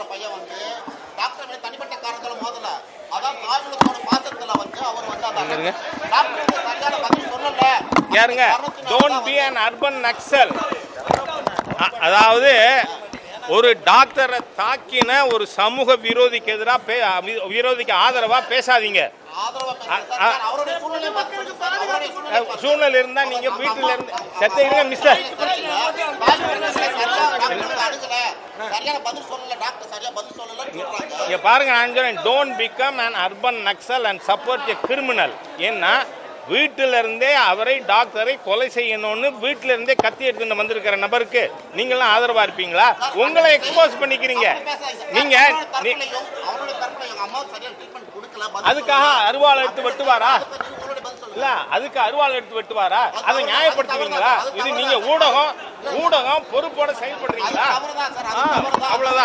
ராஜேந்திரன்ற பையன் வந்து டாக்டர் மேல தனிப்பட்ட காரணத்தால மோதல. அதான் தாய்மொழியோட பாசத்துல வந்து அவர் வந்து அந்த டாக்டர் சரியான பதில் சொல்லல. யாருங்க? Don't be an urban Naxal. அதாவது ஒரு டாக்டரை தாக்கின ஒரு சமூக விரோதிக்கு எதிராக விரோதிக்கு ஆதரவா பேசாதீங்க. சூழ்நிலை இருந்தா நீங்க வீட்டுல இருந்து செத்தீங்க மிஸ்டர். பாருங்க, நான் சொல்றேன், don't become an urban Naxal and support a criminal. ஏன்னா வீட்டில இருந்தே அவரை டாக்டரை கொலை செய்யணும்னு வீட்டில இருந்தே கத்தி எடுத்துட்டு வந்திருக்கிற நபருக்கு நீங்களாம் ஆதரவா இருப்பீங்களா? உங்களை எக்ஸ்போஸ் பண்ணிக்கிறீங்க நீங்க. அதுக்காக அருவாள் எடுத்து வெட்டுவாரா? இல்ல, அதுக்கு அருவாள் எடுத்து வெட்டுவாரா? அதை நியாயப்படுத்துவீங்களா? இது நீங்க ஊடகம் பொறுப்போட செயல்படுறீங்களா? அவ்வளவுதான்.